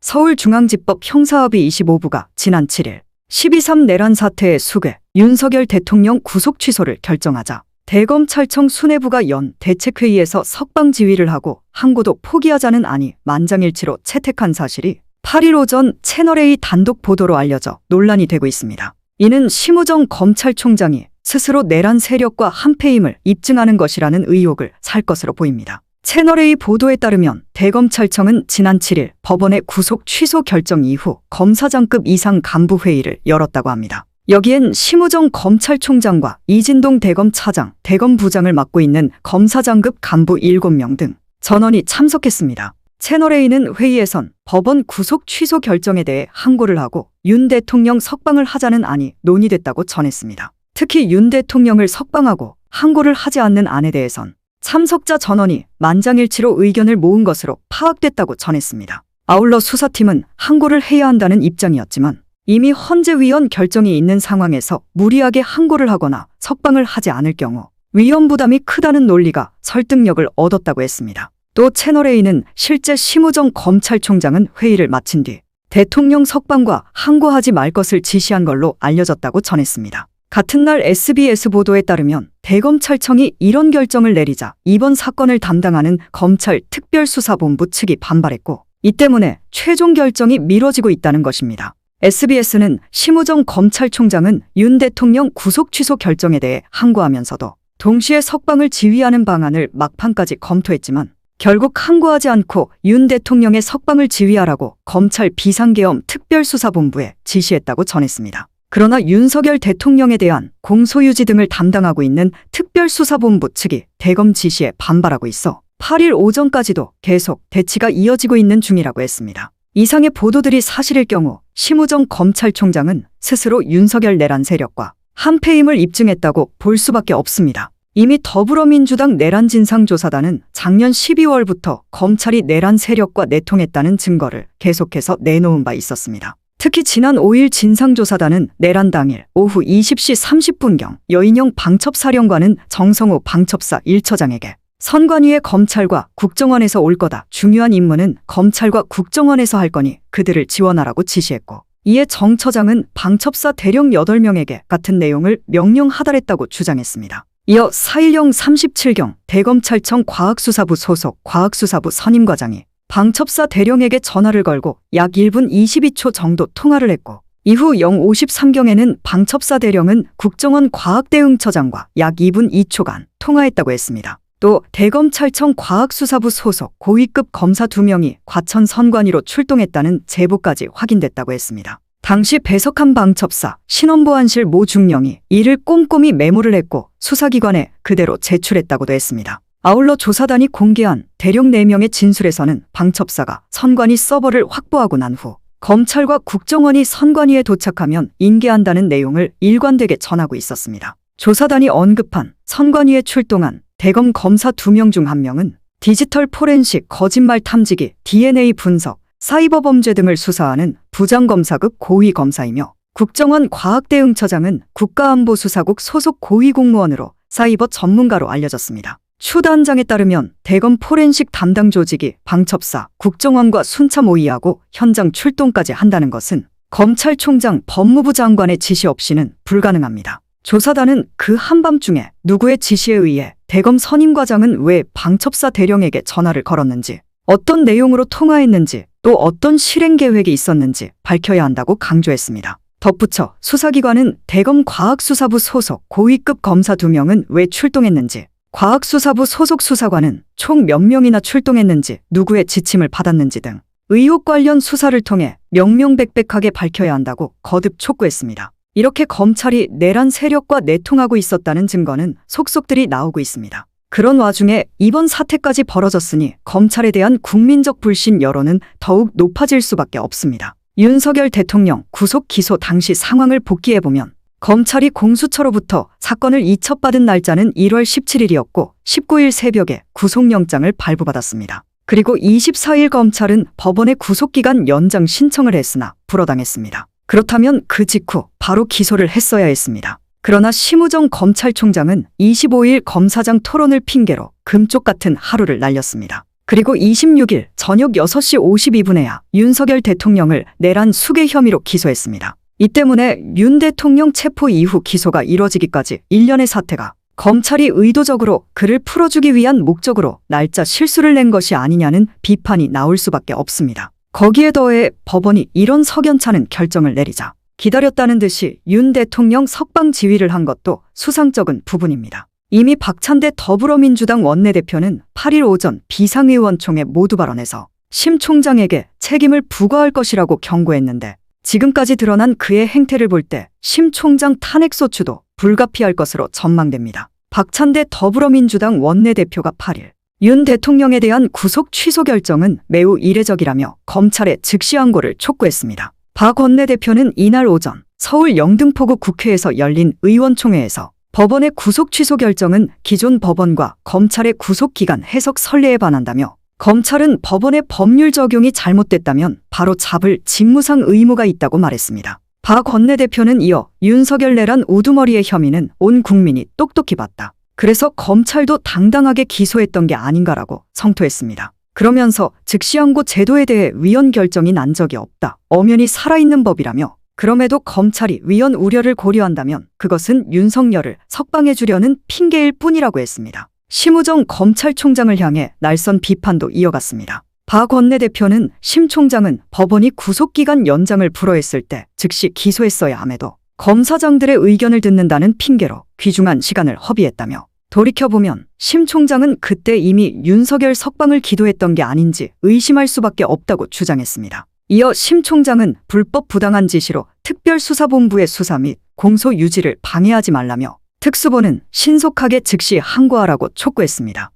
서울중앙지법 형사합의 25부가 지난 7일 12.3 내란 사태의 수괴, 윤석열 대통령 구속 취소를 결정하자 대검찰청 수뇌부가 연 대책회의에서 석방 지휘를 하고 항고도 포기하자는 안이 만장일치로 채택한 사실이 8일 오전 채널A 단독 보도로 알려져 논란이 되고 있습니다. 이는 심우정 검찰총장이 스스로 내란 세력과 한패임을 입증하는 것이라는 의혹을 살 것으로 보입니다. 채널A 보도에 따르면 대검찰청은 지난 7일 법원의 구속 취소 결정 이후 검사장급 이상 간부 회의를 열었다고 합니다. 여기엔 심우정 검찰총장과 이진동 대검 차장, 대검 부장을 맡고 있는 검사장급 간부 7명 등 전원이 참석했습니다. 채널A는 회의에선 법원 구속 취소 결정에 대해 항고를 하고 윤 대통령 석방을 하자는 안이 논의됐다고 전했습니다. 특히 윤 대통령을 석방하고 항고를 하지 않는 안에 대해선 참석자 전원이 만장일치로 의견을 모은 것으로 파악됐다고 전했습니다. 아울러 수사팀은 항고를 해야 한다는 입장이었지만 이미 헌재위원 결정이 있는 상황에서 무리하게 항고를 하거나 석방을 하지 않을 경우 위헌 부담이 크다는 논리가 설득력을 얻었다고 했습니다. 또 채널A는 실제 심우정 검찰총장은 회의를 마친 뒤 대통령 석방과 항고하지 말 것을 지시한 걸로 알려졌다고 전했습니다. 같은 날 SBS 보도에 따르면 대검찰청이 이런 결정을 내리자 이번 사건을 담당하는 검찰 특별수사본부 측이 반발했고 이 때문에 최종 결정이 미뤄지고 있다는 것입니다. SBS는 심우정 검찰총장은 윤 대통령 구속 취소 결정에 대해 항고하면서도 동시에 석방을 지휘하는 방안을 막판까지 검토했지만 결국 항고하지 않고 윤 대통령의 석방을 지휘하라고 검찰 비상계엄 특별수사본부에 지시했다고 전했습니다. 그러나 윤석열 대통령에 대한 공소유지 등을 담당하고 있는 특별수사본부 측이 대검 지시에 반발하고 있어 8일 오전까지도 계속 대치가 이어지고 있는 중이라고 했습니다. 이상의 보도들이 사실일 경우 심우정 검찰총장은 스스로 윤석열 내란 세력과 한패임을 입증했다고 볼 수밖에 없습니다. 이미 더불어민주당 내란진상조사단은 작년 12월부터 검찰이 내란 세력과 내통했다는 증거를 계속해서 내놓은 바 있었습니다. 특히 지난 5일 진상조사단은 내란 당일 오후 20시 30분경 여인영 방첩사령관은 정성호 방첩사 1처장에게 선관위의 검찰과 국정원에서 올 거다. 중요한 임무는 검찰과 국정원에서 할 거니 그들을 지원하라고 지시했고 이에 정 처장은 방첩사 대령 8명에게 같은 내용을 명령하달했다고 주장했습니다. 이어 4일경 37경 대검찰청 과학수사부 소속 과학수사부 선임과장이 방첩사 대령에게 전화를 걸고 약 1분 22초 정도 통화를 했고 이후 0:53경에는 방첩사 대령은 국정원 과학대응처장과 약 2분 2초간 통화했다고 했습니다. 또 대검찰청 과학수사부 소속 고위급 검사 2명이 과천 선관위로 출동했다는 제보까지 확인됐다고 했습니다. 당시 배석한 방첩사 신원보안실 모 중령이 이를 꼼꼼히 메모를 했고 수사기관에 그대로 제출했다고도 했습니다. 아울러 조사단이 공개한 대령 4명의 진술에서는 방첩사가 선관위 서버를 확보하고 난 후 검찰과 국정원이 선관위에 도착하면 인계한다는 내용을 일관되게 전하고 있었습니다. 조사단이 언급한 선관위에 출동한 대검 검사 2명 중 1명은 디지털 포렌식 거짓말 탐지기 DNA 분석 사이버 범죄 등을 수사하는 부장검사급 고위검사이며 국정원 과학대응처장은 국가안보수사국 소속 고위공무원으로 사이버 전문가로 알려졌습니다. 추 단장에 따르면 대검 포렌식 담당 조직이 방첩사, 국정원과 순차 모의하고 현장 출동까지 한다는 것은 검찰총장 법무부 장관의 지시 없이는 불가능합니다. 조사단은 그 한밤중에 누구의 지시에 의해 대검 선임과장은 왜 방첩사 대령에게 전화를 걸었는지, 어떤 내용으로 통화했는지, 또 어떤 실행 계획이 있었는지 밝혀야 한다고 강조했습니다. 덧붙여 수사기관은 대검 과학수사부 소속 고위급 검사 2명은 왜 출동했는지, 과학수사부 소속 수사관은 총 몇 명이나 출동했는지, 누구의 지침을 받았는지 등 의혹 관련 수사를 통해 명명백백하게 밝혀야 한다고 거듭 촉구했습니다. 이렇게 검찰이 내란 세력과 내통하고 있었다는 증거는 속속들이 나오고 있습니다. 그런 와중에 이번 사태까지 벌어졌으니 검찰에 대한 국민적 불신 여론은 더욱 높아질 수밖에 없습니다. 윤석열 대통령 구속 기소 당시 상황을 복기해보면 검찰이 공수처로부터 사건을 이첩받은 날짜는 1월 17일이었고 19일 새벽에 구속영장을 발부받았습니다. 그리고 24일 검찰은 법원에 구속기간 연장 신청을 했으나 불허당했습니다. 그렇다면 그 직후 바로 기소를 했어야 했습니다. 그러나 심우정 검찰총장은 25일 검사장 토론을 핑계로 금쪽 같은 하루를 날렸습니다. 그리고 26일 저녁 6시 52분에야 윤석열 대통령을 내란 수괴 혐의로 기소했습니다. 이 때문에 윤 대통령 체포 이후 기소가 이뤄지기까지 1년의 사태가 검찰이 의도적으로 그를 풀어주기 위한 목적으로 날짜 실수를 낸 것이 아니냐는 비판이 나올 수밖에 없습니다. 거기에 더해 법원이 이런 석연찮은 결정을 내리자 기다렸다는 듯이 윤 대통령 석방 지휘를 한 것도 수상쩍은 부분입니다. 이미 박찬대 더불어민주당 원내대표는 8일 오전 비상의원총회 모두 발언에서 심 총장에게 책임을 부과할 것이라고 경고했는데 지금까지 드러난 그의 행태를 볼 때 심 총장 탄핵소추도 불가피할 것으로 전망됩니다. 박찬대 더불어민주당 원내대표가 8일 윤 대통령에 대한 구속 취소 결정은 매우 이례적이라며 검찰에 즉시 항고를 촉구했습니다. 박 원내대표는 이날 오전 서울 영등포구 국회에서 열린 의원총회에서 법원의 구속 취소 결정은 기존 법원과 검찰의 구속기간 해석 선례에 반한다며 검찰은 법원의 법률 적용이 잘못됐다면 바로 잡을 직무상 의무가 있다고 말했습니다. 박 원내대표는 이어 윤석열 내란 우두머리의 혐의는 온 국민이 똑똑히 봤다. 그래서 검찰도 당당하게 기소했던 게 아닌가라고 성토했습니다. 그러면서 즉시항고 제도에 대해 위헌 결정이 난 적이 없다. 엄연히 살아있는 법이라며 그럼에도 검찰이 위헌 우려를 고려한다면 그것은 윤석열을 석방해 주려는 핑계일 뿐이라고 했습니다. 심우정 검찰총장을 향해 날선 비판도 이어갔습니다. 박 원내대표는 심 총장은 법원이 구속기간 연장을 불허했을 때 즉시 기소했어야 함에도 검사장들의 의견을 듣는다는 핑계로 귀중한 시간을 허비했다며 돌이켜보면 심 총장은 그때 이미 윤석열 석방을 기도했던 게 아닌지 의심할 수밖에 없다고 주장했습니다. 이어 심 총장은 불법 부당한 지시로 특별수사본부의 수사 및 공소 유지를 방해하지 말라며 특수본은 신속하게 즉시 항고하라고 촉구했습니다.